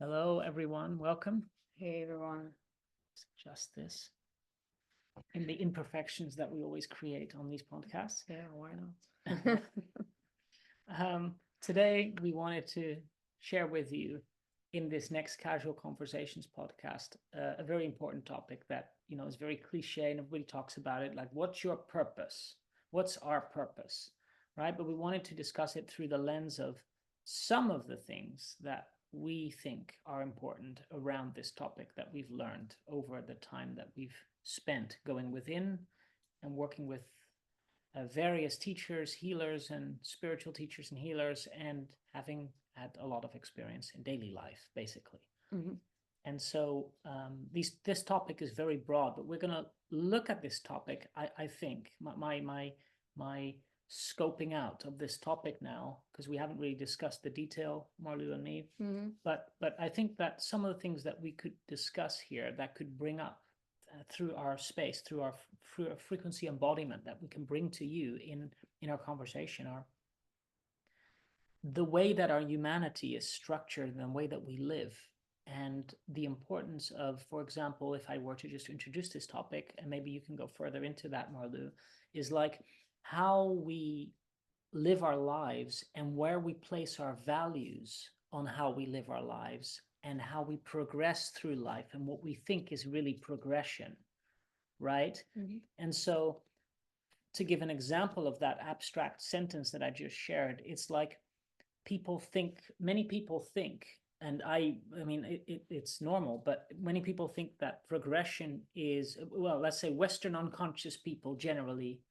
Hello, everyone. Welcome. Hey everyone. Let's adjust this in the imperfections that we always create on these podcasts. Yeah, why not? Today, we wanted to share with you in this next Casual Conversations podcast a very important topic that is very cliche and everybody talks about it. Like, what's your purpose? What's our purpose, right? But we wanted to discuss it through the lens of some of the things that we think are important around this topic that we've learned over the time that we've spent going within and working with various teachers, healers, and spiritual teachers and healers, and having had a lot of experience in daily life, basically. Mhm. And so this topic is very broad, but we're going to look at this topic. I think my scoping out of this topic now, because we haven't really discussed the detail, Marlu and me. But I think that some of the things that we could discuss here that could bring up through our space, through our frequency embodiment that we can bring to you in our conversation are the way that our humanity is structured and the way that we live, and the importance of, for example, if I were to just introduce this topic, and maybe you can go further into that, Marlu, is like how we live our lives and where we place our values on how we live our lives and how we progress through life and what we think is really progression, right? And so, to give an example of that abstract sentence that I just shared, it's like many people think, and I mean, it's normal, but many people think that progression is, well, let's say Western unconscious people generally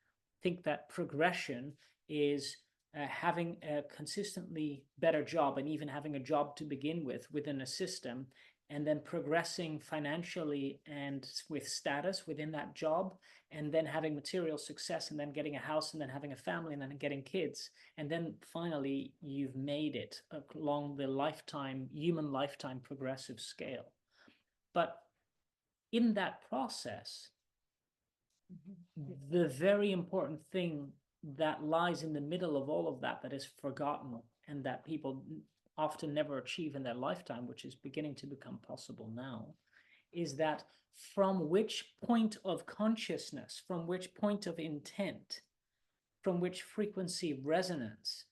think that progression is having a consistently better job and even having a job to begin with within a system, and then progressing financially and with status within that job, and then having material success, and then getting a house, and then having a family, and then getting kids, and then finally you've made it along the human lifetime progressive scale. But in that process, the very important thing that lies in the middle of all of that, that is forgotten and that people often never achieve in their lifetime, which is beginning to become possible now, is that from which point of consciousness, from which point of intent, from which frequency of resonance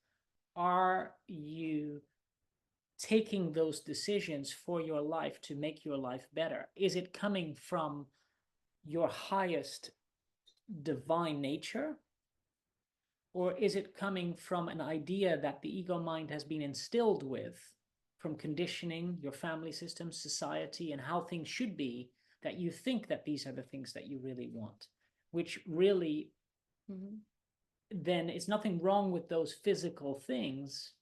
are you taking those decisions for your life to make your life better? Is it coming from your highest divine nature? Or is it coming from an idea that the ego mind has been instilled with from conditioning, your family system, society, and how things should be, that you think that these are the things that you really want, which really, then it's nothing wrong with those physical things.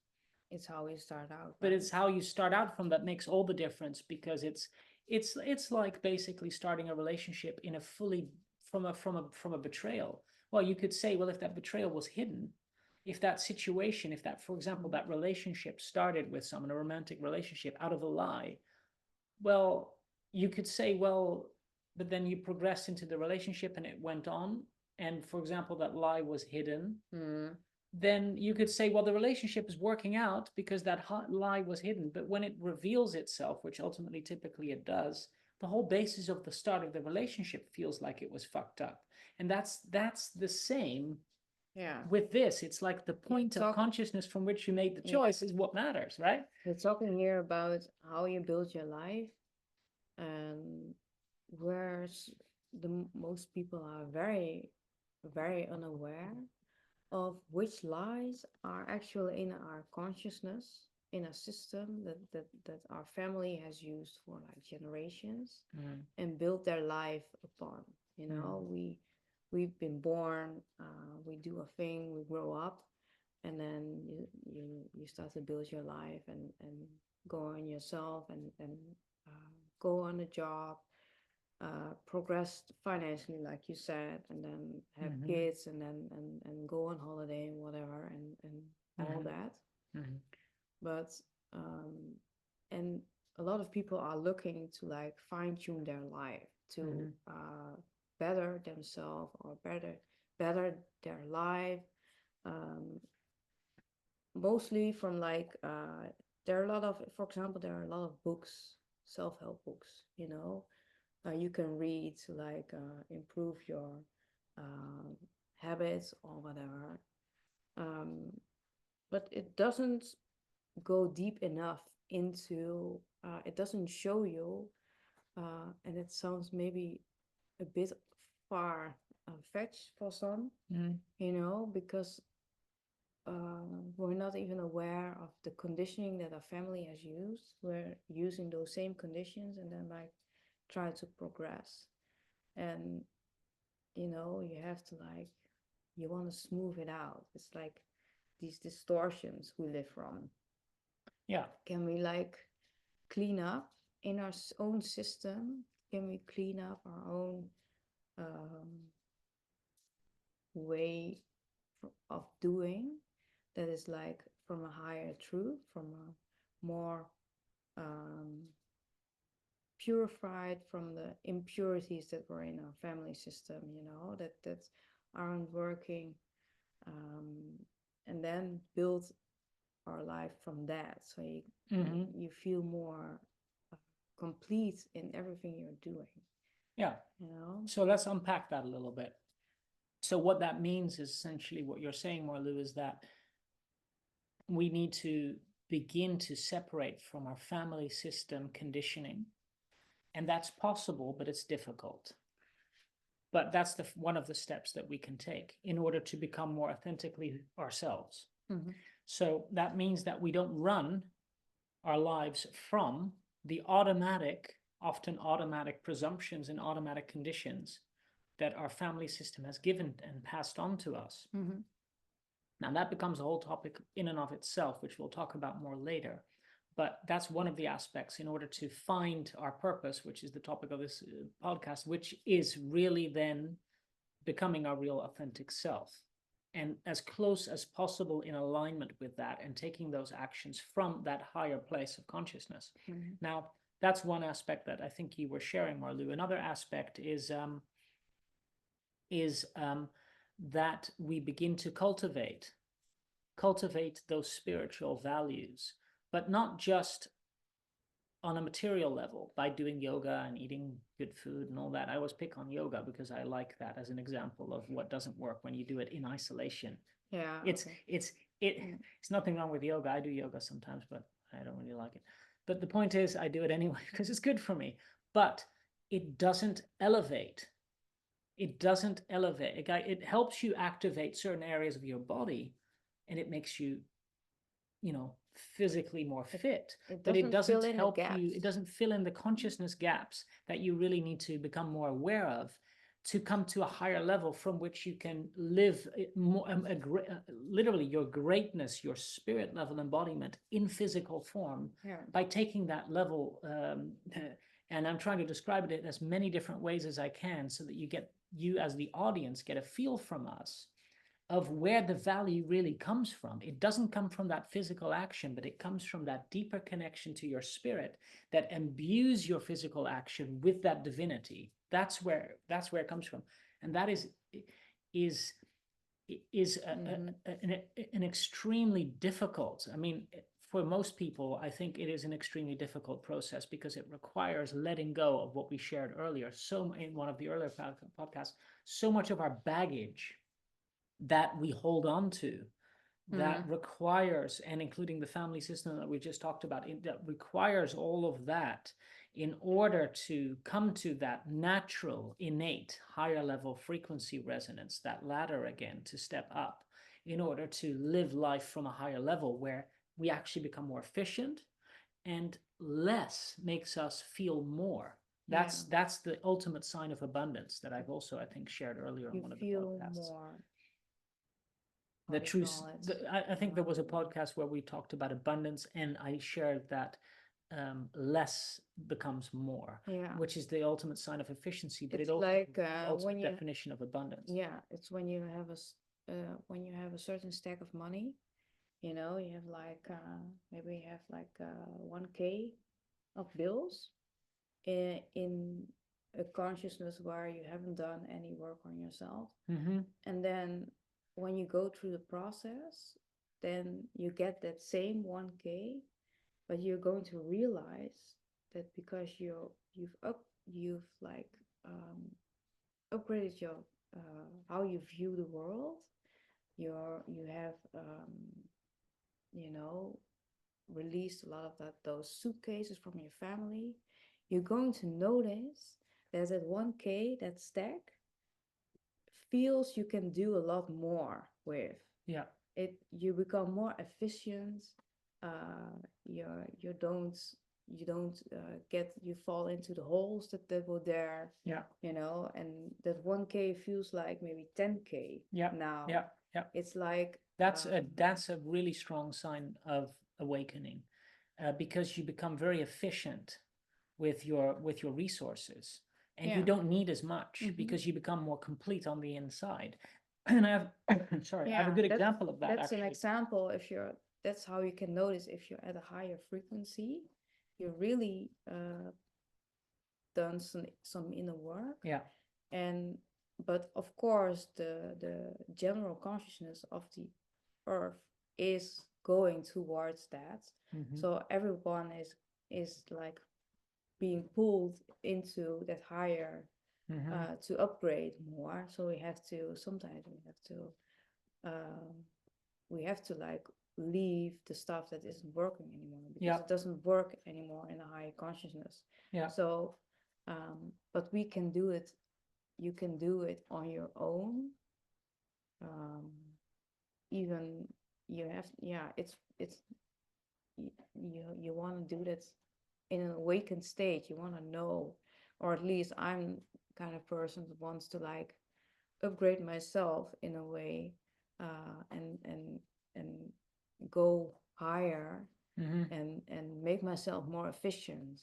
It's how we start out, But right? it's how you start out from that makes all the difference, because it's like basically starting a relationship in a fully from a betrayal. Well, you could say, well, if that betrayal was hidden, if that situation, if that, for example, that relationship started with someone, a romantic relationship, out of a lie, well, you could say, well, but then you progressed into the relationship and it went on, and for example, that lie was hidden, then you could say, well, the relationship is working out because that lie was hidden. But when it reveals itself, which ultimately typically it does, the whole basis of the start of the relationship feels like it was fucked up. And that's the same Yeah. with this. It's like the point of consciousness from which you made the choice is what matters, right? We're talking here about how you build your life, and where most people are very, very unaware of which lies are actually in our consciousness, in a system that our family has used for like generations and built their life upon. We've been born, we do a thing, we grow up, and then you start to build your life and go on yourself and go on a job, progress financially, like you said, and then have kids, and then and go on holiday and whatever, and all that. But and a lot of people are looking to like fine tune their life to better themselves, or better their life, mostly from like there are a lot of, for example, there are a lot of books, self-help books, you can read, like, improve your um, habits or whatever. Um, but it doesn't go deep enough into, it doesn't show you, and it sounds maybe a bit far fetched for some, because we're not even aware of the conditioning that our family has used. We're using those same conditions and then, like, try to progress. And you have to, like, you want to smooth it out. It's like these distortions we live from. Yeah. Can we, like, clean up in our own system? Can we clean up our own way of doing that is, like, from a higher truth, from a more purified from the impurities that were in our family system, that aren't working, and then build our life from that, so you feel more complete in everything you're doing. Yeah. So let's unpack that a little bit. So what that means is essentially what you're saying, Marlou, is that we need to begin to separate from our family system conditioning. And that's possible, but it's difficult. But that's one of the steps that we can take in order to become more authentically ourselves. So that means that we don't run our lives from the often automatic presumptions and automatic conditions that our family system has given and passed on to us. Now, that becomes a whole topic in and of itself, which we'll talk about more later. But that's one of the aspects in order to find our purpose, which is the topic of this podcast, which is really then becoming our real authentic self. And as close as possible in alignment with that and taking those actions from that higher place of consciousness. Now, that's one aspect that I think you were sharing, Marlou. Another aspect is that we begin to cultivate those spiritual values, but not just on a material level by doing yoga and eating good food and all that. I always pick on yoga because I like that as an example of what doesn't work when you do it in isolation. Yeah. It's nothing wrong with yoga. I do yoga sometimes, but I don't really like it. But the point is, I do it anyway because it's good for me. But it doesn't elevate. It doesn't elevate. It helps you activate certain areas of your body, and it makes you, physically more fit. But it doesn't help you. It doesn't fill in the consciousness gaps that you really need to become more aware of to come to a higher level from which you can live more, literally your greatness, your spirit level embodiment in physical form by taking that level. And I'm trying to describe it as many different ways as I can so that you as the audience get a feel from us of where the value really comes from. It doesn't come from that physical action, but it comes from that deeper connection to your spirit that imbues your physical action with that divinity. That's where it comes from. And that is an extremely difficult, for most people, I think it is an extremely difficult process because it requires letting go of what we shared earlier. So in one of the earlier podcasts, so much of our baggage that we hold on to that requires, and including the family system that we just talked about, that requires all of that in order to come to that natural, innate, higher level frequency resonance, that ladder again, to step up in order to live life from a higher level where we actually become more efficient and less makes us feel more. That's the ultimate sign of abundance that I've also, I think, shared earlier on one of the podcasts. More the truth. I think there was a podcast where we talked about abundance, and I shared that less becomes more, which is the ultimate sign of efficiency. But it's also like the ultimate definition of abundance. Yeah, it's when you have a certain stack of money. You have like maybe you have like 1K of bills in a consciousness where you haven't done any work on yourself, and then when you go through the process, then you get that same 1K but you're going to realize that because you've like upgraded your how you view the world, you have you know released a lot of those suitcases from your family, you're going to notice that at 1K, that stack feels you can do a lot more with. Yeah. You become more efficient. You don't you fall into the holes that were there. Yeah. And that 1K feels like maybe 10K Yeah. now. Yeah. Yeah. It's like that's a really strong sign of awakening, because you become very efficient with your resources, and you don't need as much because you become more complete on the inside. And I have sorry, I have a good example of that. That's actually. an example. That's how you can notice if you're at a higher frequency, you really done some inner work. Yeah. But of course, the general consciousness of the earth is going towards that. So everyone is like being pulled into that higher to upgrade more. So sometimes we have to like leave the stuff that isn't working anymore, because it doesn't work anymore in a higher consciousness. Yeah. So but we can do it. You can do it on your own. Even you have it's you want to do that in an awakened state. You want to know, or at least I'm kind of person that wants to like upgrade myself in a way, and go higher, and make myself more efficient.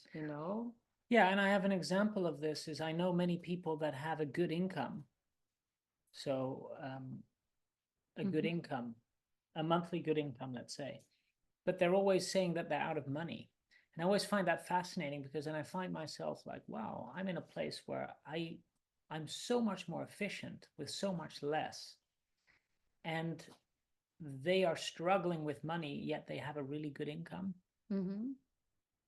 Yeah, and I have an example of this. Is I know many people that have a good income. So a good income, a monthly good income, let's say, but they're always saying that they're out of money. And I always find that fascinating, because then I find myself like, wow, I'm in a place where I'm so much more efficient with so much less. And they are struggling with money, yet they have a really good income.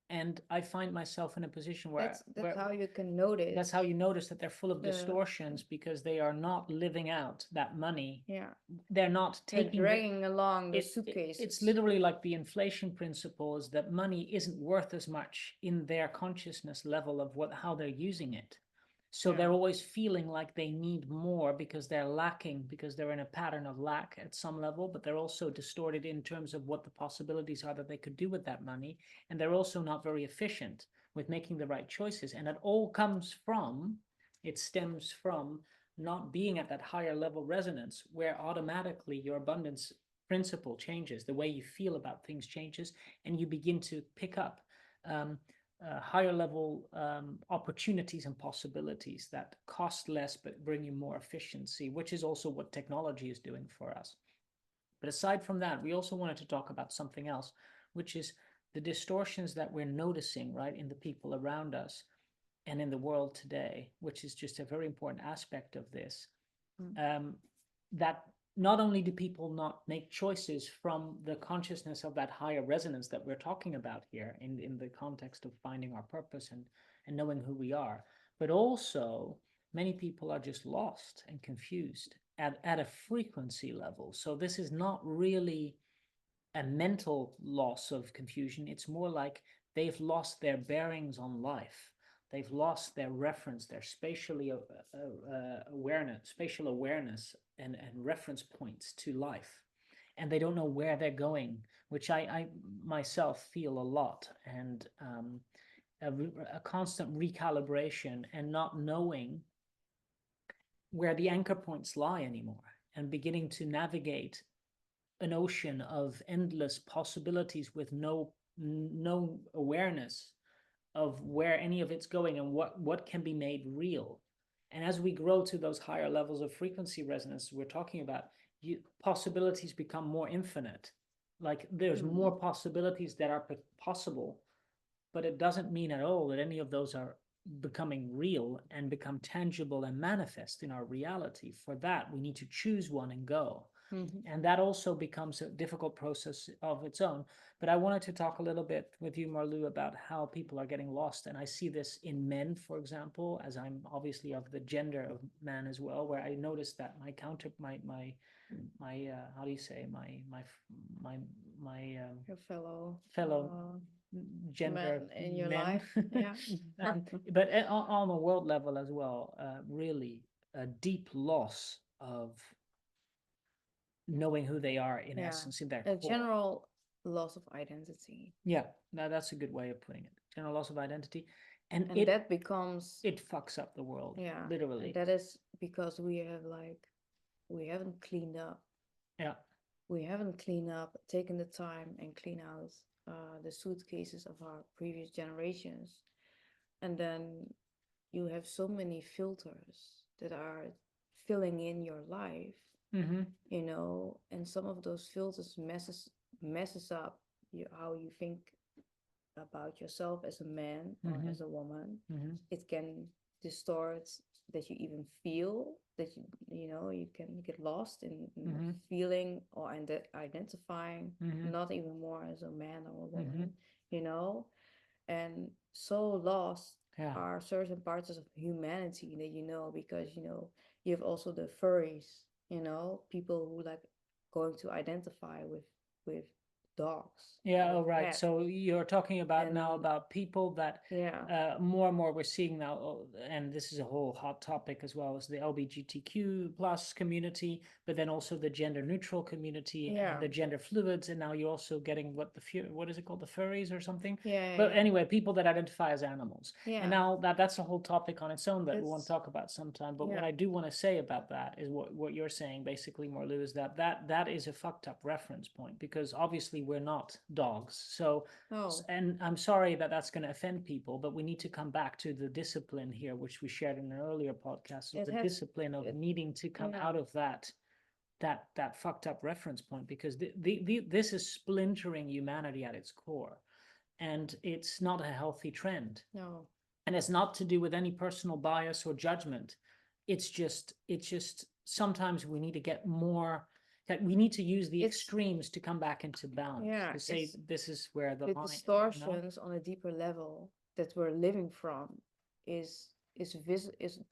And I find myself in a position where that's how you can notice. That's how you notice that they're full of distortions, because they are not living out that money. Yeah. They're not taking dragging along the suitcases. It's literally like the inflation principle, is that money isn't worth as much in their consciousness level of how they're using it. So they're always feeling like they need more, because they're lacking, because they're in a pattern of lack at some level, but they're also distorted in terms of what the possibilities are that they could do with that money. And they're also not very efficient with making the right choices. And it stems from not being at that higher level resonance, where automatically your abundance principle changes, the way you feel about things changes, and you begin to pick up higher level opportunities and possibilities that cost less but bring you more efficiency, which is also what technology is doing for us. But aside from that, we also wanted to talk about something else, which is the distortions that we're noticing, right, in the people around us and in the world today, which is just a very important aspect of this. That not only do people not make choices from the consciousness of that higher resonance that we're talking about here in the context of finding our purpose and knowing who we are, but also many people are just lost and confused at a frequency level. So this is not really a mental loss of confusion. It's more like they've lost their bearings on life. They've lost their reference, their spatial awareness and reference points to life. And they don't know where they're going, which I myself feel a lot. And a constant recalibration and not knowing where the anchor points lie anymore, and beginning to navigate an ocean of endless possibilities with no awareness of where any of it's going and what can be made real. And as we grow to those higher levels of frequency resonance we're talking about, possibilities become more infinite. Like there's more possibilities that are possible, but it doesn't mean at all that any of those are becoming real and become tangible and manifest in our reality. For that, we need to choose one and go. Mhm. And that also becomes a difficult process of its own. But I wanted to talk a little bit with you, Marlou, about how people are getting lost. And I see this in men, for example, as I'm obviously of the gender of man as well, where I noticed that my how do you say, my Your fellow fellow gender man in your men, life. Yeah. but on a world level as well, really a deep loss of knowing who they are in Yeah. essence, in their A core. general loss of identity. Yeah, that's a good way of putting it. General loss of identity, and And that becomes, it fucks up the world, yeah, and literally. that is because we haven't cleaned up. Yeah. We haven't cleaned up, taken the time and clean out the suitcases of our previous generations. And then you have so many filters that are filling in your life, Mm-hmm. and some of those filters messes up how you think about yourself as a man or Mm-hmm. as a woman. Mm-hmm. It can distort that you even feel that you can get lost in Mm-hmm. feeling or identifying Mm-hmm. not even more as a man or a Mm-hmm. woman, you know and so lost Yeah. are certain parts of humanity that because you have also the furries, people who like going to identify with dogs or Yeah, with oh, right. cats. So you're talking about now And about people that yeah, more and more we're seeing now, and this is a whole hot topic as well as the LGBTQ plus community, but then also the gender neutral community and yeah, the gender fluids, and now you're also getting what is it called, the furries or something? yeah, But yeah, anyway, people that identify as animals, and yeah. now that's a whole topic on its own that we want to It's talk about sometime. But what yeah. I do want to say about that is what you're saying basically, Marlou, is that is a fucked up reference point, because obviously we're not dogs. So, Oh, and I'm sorry that that's going to offend people, but we need to come back to the discipline here, which we shared in an earlier podcast, of it the has discipline of it. needing to come Yeah, out of that fucked up reference point, because this is splintering humanity at its core, and it's not a healthy trend. no, And it's not to do with any personal bias or judgment. It's just sometimes we need to get more, that we need to use the it's extremes to come back into balance, yeah, to say it's this is where the the line, distortions on a deeper level that we're living from is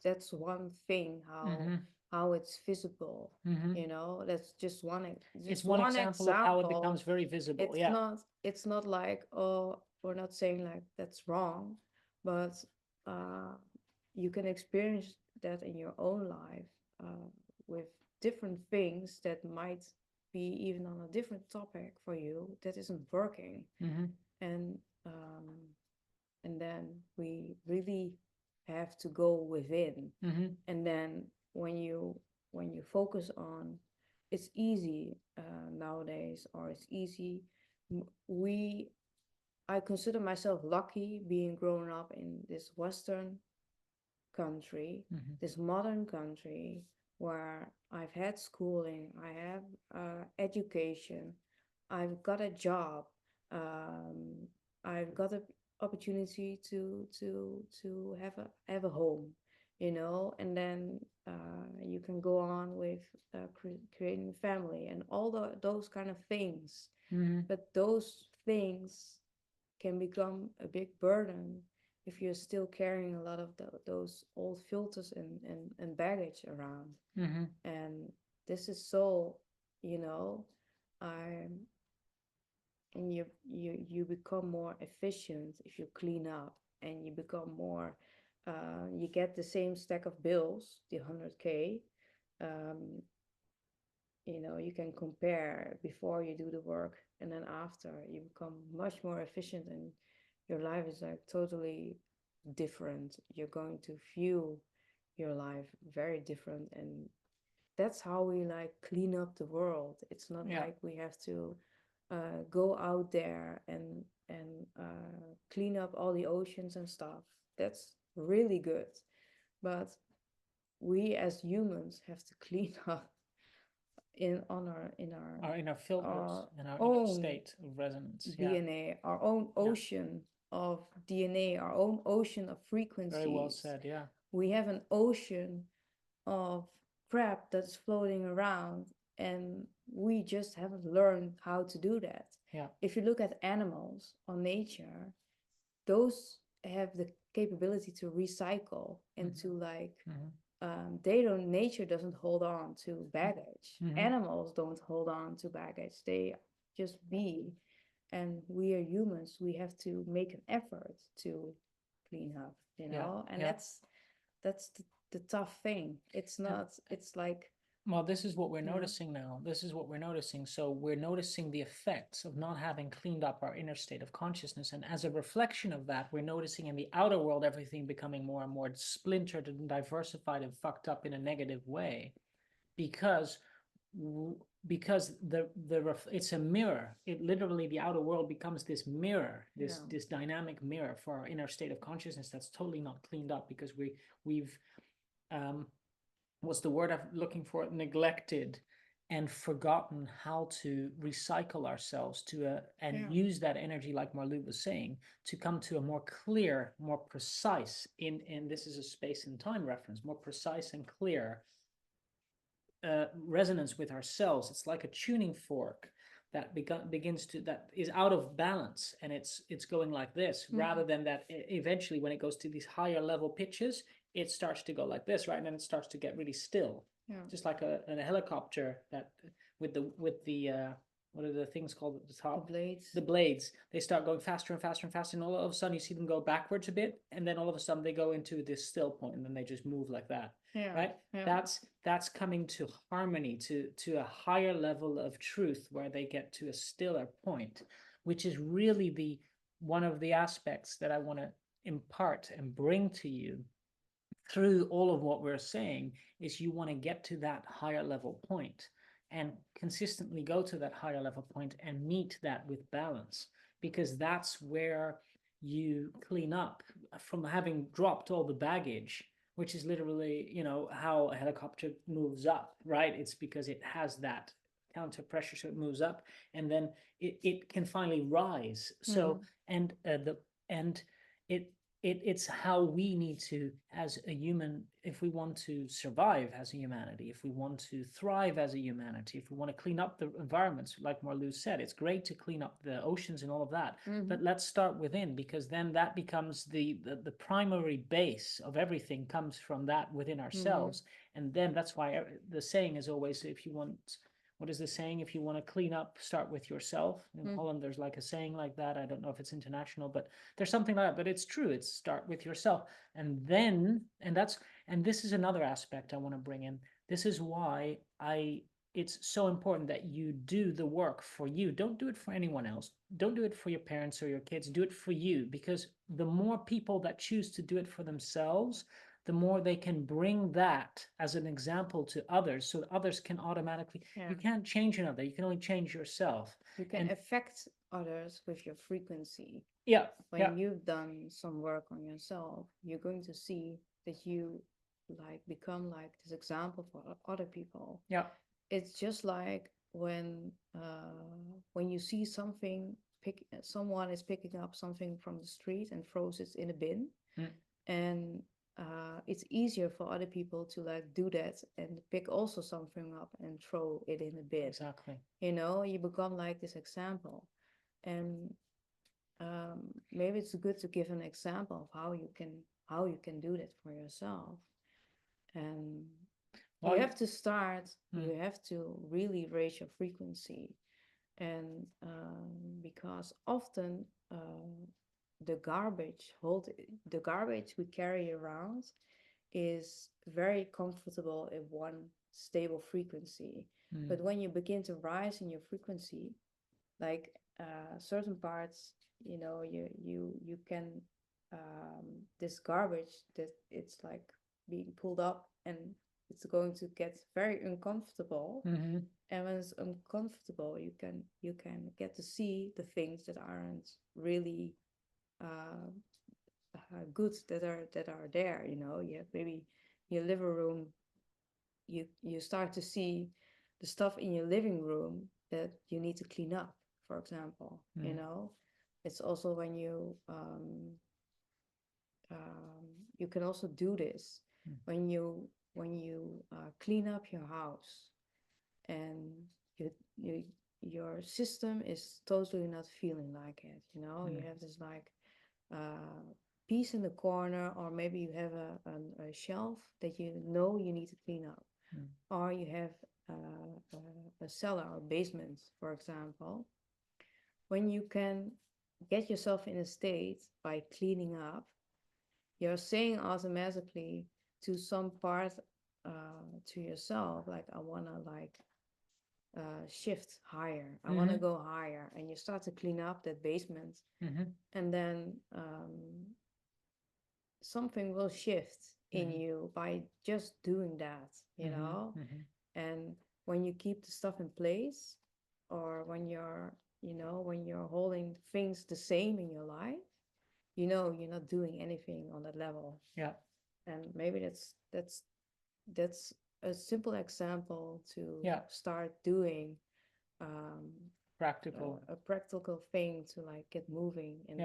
that's one thing Mm-hmm. how it's visible. Mm-hmm. That's just It's just one one example of how it example. becomes very visible. it's Yeah. not it's not like, oh, we're not saying like that's wrong, but uh you can experience that in your own life, with different things that might be even on a different topic for you that isn't working. Mm-hmm. and um, and then we really have to go within. Mm-hmm. And then when you focus on, it's easy nowadays, or it's easy. We I consider myself lucky being grown up in this Western country, Mm-hmm. this modern country, where I've had schooling, I have education, I've got a job, um, I've got an opportunity to have a home, and then you can go on with creating a family and all those kind of things. Mm-hmm. But those things can become a big burden if you're still carrying a lot of those old filters and baggage around. Mm-hmm. And this is so, you know, I and you become more efficient if you clean up, and you become more. You get the same stack of bills, the 100K. Um, you can compare before you do the work, and then after you become much more efficient, and your life is like totally different. You're going to view your life very different, and that's how we like clean up the world. It's not Yeah. like we have to go out there and clean up all the oceans and stuff. That's really good, but we as humans have to clean up in on our in Our inner filters our and our inner own state of resonance. Yeah. DNA, our own Yeah. ocean of DNA, our own ocean of Very well frequencies. said. Yeah. We have an ocean of crap that's floating around, and we just haven't learned how to do that. Yeah. If you look at animals or nature, those have the capability to recycle and to like nature doesn't hold on to baggage. Animals don't hold on to baggage. They just be. And we are humans, we have to make an effort to clean up, you know. And that's the tough thing. It's not, it's like, well, this is what we're Yeah. noticing now. This is what we're noticing. So we're noticing the effects of not having cleaned up our inner state of consciousness. And as a reflection of that, we're noticing in the outer world everything becoming more and more splintered and diversified and fucked up in a negative way because because it's a mirror. It literally, the outer world becomes this mirror, this dynamic mirror for our inner state of consciousness that's totally not cleaned up because we've what's the word I'm looking for? Neglected and forgotten how to recycle ourselves and use that energy, like Marlou was saying, to come to a more clear, more precise, in this is a space and time reference, more precise and clear resonance with ourselves. It's like a tuning fork that begins to, that is out of balance, and it's going like this, rather than that eventually when it goes to these higher level pitches, it starts to go like this, right? And then it starts to get really still, just like a helicopter that with the what are the things called at the top? The blades. They start going faster and faster and faster, and all of a sudden you see them go backwards a bit, and then all of a sudden they go into this still point, and then they just move like that. Right? That's coming to harmony, to a higher level of truth, where they get to a stiller point, which is really the one of the aspects that I want to impart and bring to you through all of what we're saying. Is you want to get to that higher level point and consistently go to that higher level point and meet that with balance, because that's where you clean up from having dropped all the baggage, which is literally, how a helicopter moves up, right? It's because it has that counter pressure, so it moves up, and then it can finally rise. So, and it it's how we need to, as a human, if we want to survive as a humanity, if we want to thrive as a humanity, if we want to clean up the environments, like Marlou said, it's great to clean up the oceans and all of that, but let's start within, because then that becomes the primary base of everything, comes from that within ourselves. And then that's why the saying is always, if you want, what is the saying? If you want to clean up, start with yourself. In Holland, there's like a saying like that. I don't know if it's international, but there's something like that. But it's true. It's start with yourself. And then, and this is another aspect I want to bring in. This is why it's so important that you do the work for you. Don't do it for anyone else. Don't do it for your parents or your kids. Do it for you, because the more people that choose to do it for themselves, the more they can bring that as an example to others, so others can automatically, you can't change another, you can only change yourself. You can affect others with your frequency. When you've done some work on yourself, you're going to see that you like become like this example for other people. It's just like when you see something, someone is picking up something from the street and throws it in a bin, and it's easier for other people to like do that and pick also something up and throw it in a bin. Exactly. You become like this example. And maybe it's good to give an example of how you can do that for yourself. And you have to start, you have to really raise your frequency. And because often the garbage we carry around is very comfortable in one stable frequency. But when you begin to rise in your frequency, like certain parts, you can this garbage that it's like being pulled up, and it's going to get very uncomfortable. And when it's uncomfortable, you can get to see the things that aren't really good that are there. You have maybe your living room, you start to see the stuff in your living room that you need to clean up, for example. It's also when you can also do this when you clean up your house. and you, you your system is totally not feeling like it. You know, you have this like piece in the corner, or maybe you have a shelf that you know you need to clean up, or you have a cellar or basement, for example. When you can get yourself in a state by cleaning up, you're saying automatically to some part to yourself, like, I want to like shift higher. I want to go higher. And you start to clean up that basement. And then something will shift in you by just doing that, you know? And when you keep the stuff in place, or when you're, you know, when you're holding things the same in your life, you know, you're not doing anything on that level. Yeah. And maybe that's a simple example to start doing Practical. a practical thing to like get moving and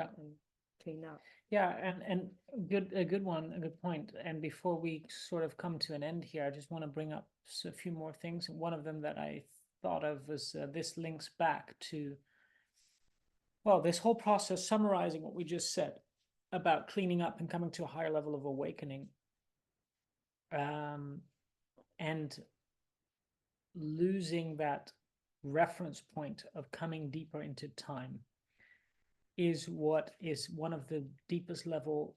clean up. Yeah, and a good one, a good point. And before we sort of come to an end here, I just want to bring up a few more things. One of them that I thought of was this links back to, well, this whole process, summarizing what we just said about cleaning up and coming to a higher level of awakening, and losing that reference point of coming deeper into time is what is one of the deepest level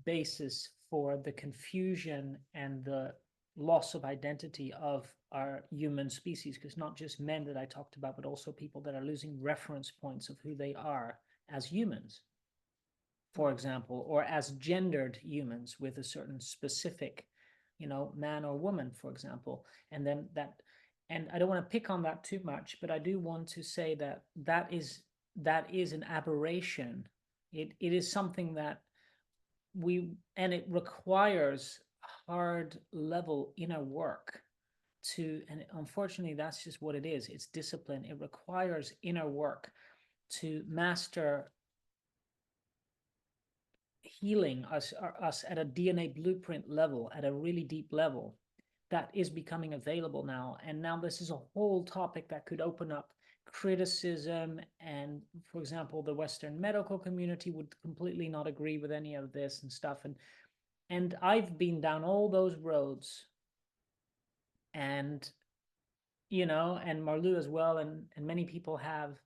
basis for the confusion and the loss of identity of our human species, because not just men that I talked about, but also people that are losing reference points of who they are as humans, for example, or as gendered humans with a certain specific, you know, man or woman, for example. And then that, and I don't want to pick on that too much, but I do want to say that that is an aberration. It is something that and it requires hard level inner work to, and unfortunately that's just what it is. It's discipline. It requires inner work to master healing us at a DNA blueprint level, at a really deep level that is becoming available now. And now this is a whole topic that could open up criticism. And for example, the Western medical community would completely not agree with any of this and stuff. And I've been down all those roads, and you know, and Marlu as well, and many people have.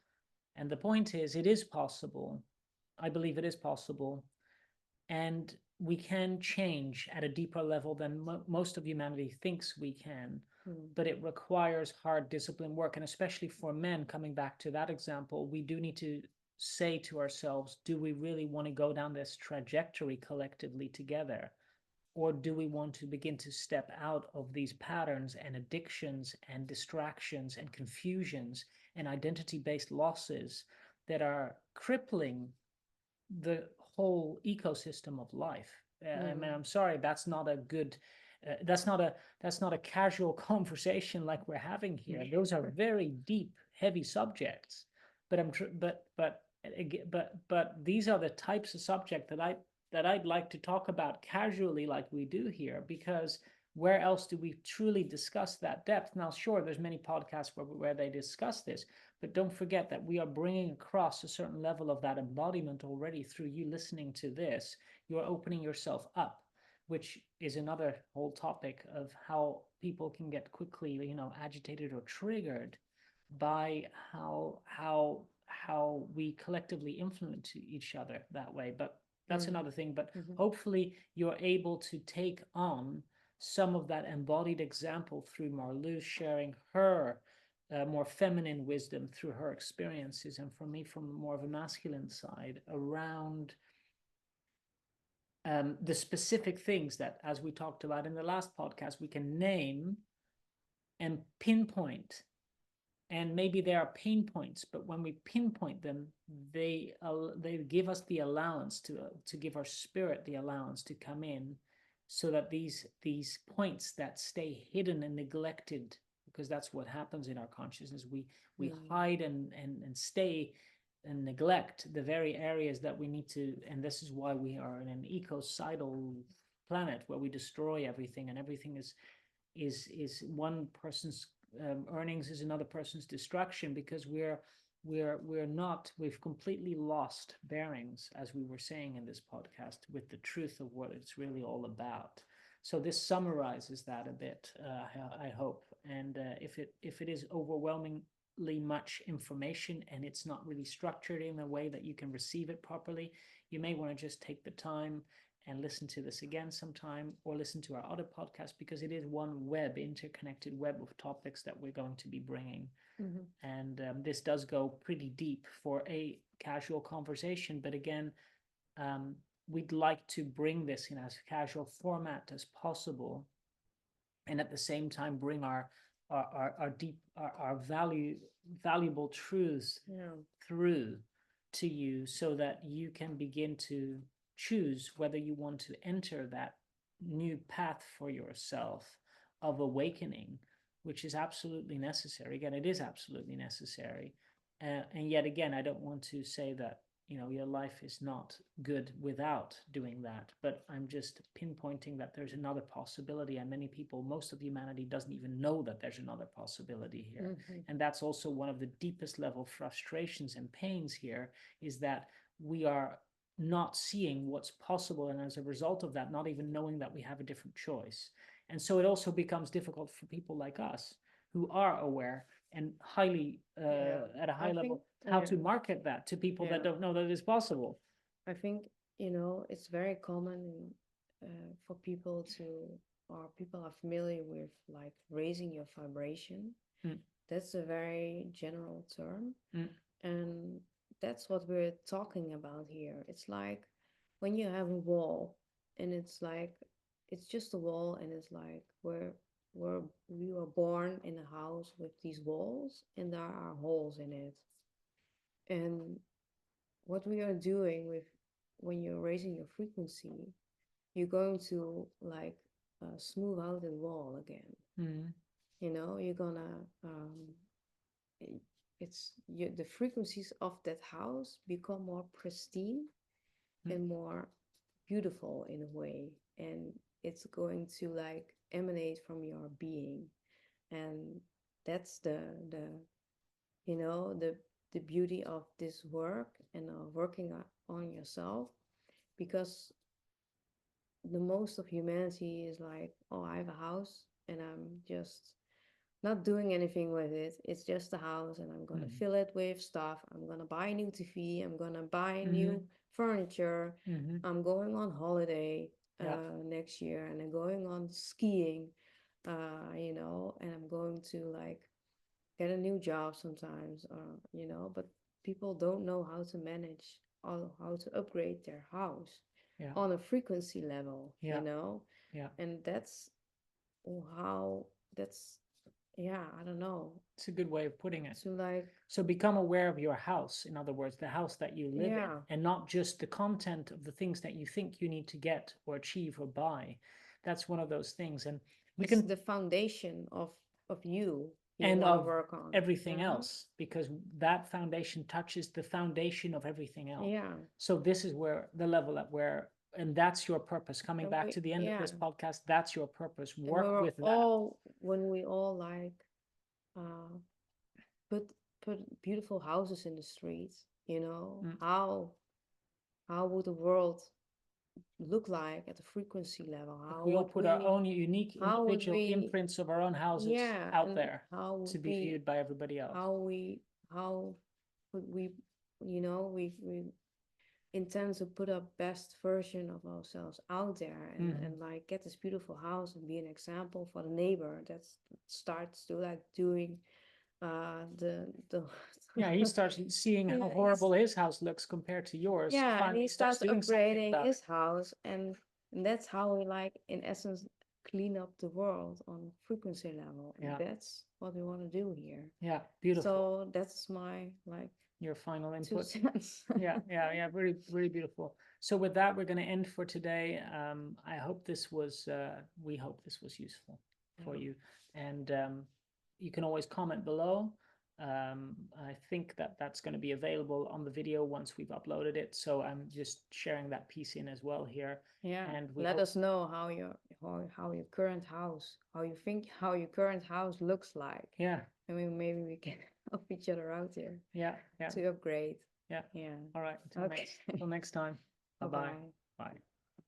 And the point is, it is possible. I believe it is possible, and we can change at a deeper level than most of humanity thinks we can. But it requires hard discipline work, and especially for men, coming back to that example, we do need to say to ourselves, do we really want to go down this trajectory collectively together? Or do we want to begin to step out of these patterns and addictions and distractions and confusions and identity-based losses that are crippling the whole ecosystem of life? I mean, I'm sorry, that's not a good, that's not a casual conversation like we're having here. Those are very deep, heavy subjects. But these are the types of subject that I'd like to talk about casually, like we do here, because where else do we truly discuss that depth? Now, sure, there's many podcasts where they discuss this, but don't forget that we are bringing across a certain level of that embodiment already through you listening to this. You're opening yourself up, which is another whole topic of how people can get quickly, you know, agitated or triggered by how we collectively influence each other that way. But that's another thing. But hopefully you're able to take on some of that embodied example through Marlu sharing her more feminine wisdom through her experiences, and for me from more of a masculine side around the specific things that, as we talked about in the last podcast, we can name and pinpoint. And maybe there are pain points, but when we pinpoint them, they give us the allowance to give our spirit the allowance to come in, so that these points that stay hidden and neglected, because that's what happens in our consciousness, we hide and stay and neglect the very areas that we need to. And this is why we are in an ecocidal planet where we destroy everything, and everything is one person's earnings is another person's destruction, because we've completely lost bearings, as we were saying in this podcast, with the truth of what it's really all about. So this summarizes that a bit, I hope. And if it is overwhelmingly much information and it's not really structured in a way that you can receive it properly, you may want to just take the time and listen to this again sometime, or listen to our other podcast, because it is one interconnected web of topics that we're going to be bringing. And this does go pretty deep for a casual conversation, but again, we'd like to bring this in as casual format as possible, and at the same time bring our valuable truths through to you, so that you can begin to choose whether you want to enter that new path for yourself of awakening, which is absolutely necessary. Again, it is absolutely necessary. And yet again, I don't want to say that, your life is not good without doing that, but I'm just pinpointing that there's another possibility, and many people, most of humanity, doesn't even know that there's another possibility here. And that's also one of the deepest level frustrations and pains here, is that we are not seeing what's possible, and as a result of that, not even knowing that we have a different choice. And so it also becomes difficult for people like us, who are aware and highly at a high level, how to market that to people that don't know that it's possible. I think, it's very common for people or people are familiar with like raising your vibration. That's a very general term. And that's what we're talking about here. It's like when you have a wall, and it's like, it's just a wall, and it's like we were born in a house with these walls, and there are holes in it. And what we are doing with, when you're raising your frequency, you're going to like smooth out the wall again. You're gonna the frequencies of that house become more pristine and more beautiful in a way, and it's going to like emanate from your being. And that's the the beauty of this work, and working on yourself, because the most of humanity is like, oh, I have a house and I'm just not doing anything with it. It's just a house, and I'm gonna fill it with stuff. I'm gonna buy a new TV. I'm gonna buy new furniture. I'm going on holiday next year, and I'm going on skiing, and I'm going to like get a new job sometimes, but people don't know how to manage, or how to upgrade their house on a frequency level, and that's how that's I don't know. It's a good way of putting it. So like, so become aware of your house, in other words, the house that you live in, and not just the content of the things that you think you need to get or achieve or buy. That's one of those things. And it's the foundation of you and want to of work on everything else, because that foundation touches the foundation of everything else. So this is where the level at where, and that's your purpose. Coming back to the end of this podcast, that's your purpose. Work with that. When we all like put beautiful houses in the streets, how would the world look like at the frequency level? How we all put our own unique individual imprints of our own houses out there to be viewed by everybody else. How would we we intend to put our best version of ourselves out there, and like get this beautiful house and be an example for the neighbor that starts to like doing the he starts seeing how horrible his house looks compared to yours. And he starts upgrading his house, and that's how we like, in essence, clean up the world on frequency level. And that's what we want to do here. Beautiful. So that's my like your final input. 2 cents. Really, really beautiful. So with that, we're going to end for today. I hope this was we hope this was useful for you, and you can always comment below. I think that's going to be available on the video once we've uploaded it, so I'm just sharing that piece in as well here. And let us know how your how your current house, how you think how your current house looks like. Yeah. I mean, maybe we can help each other out here Yeah. Yeah. to upgrade. Yeah. Yeah. All right. Okay. Till next time. Bye-bye. Bye-bye. Bye.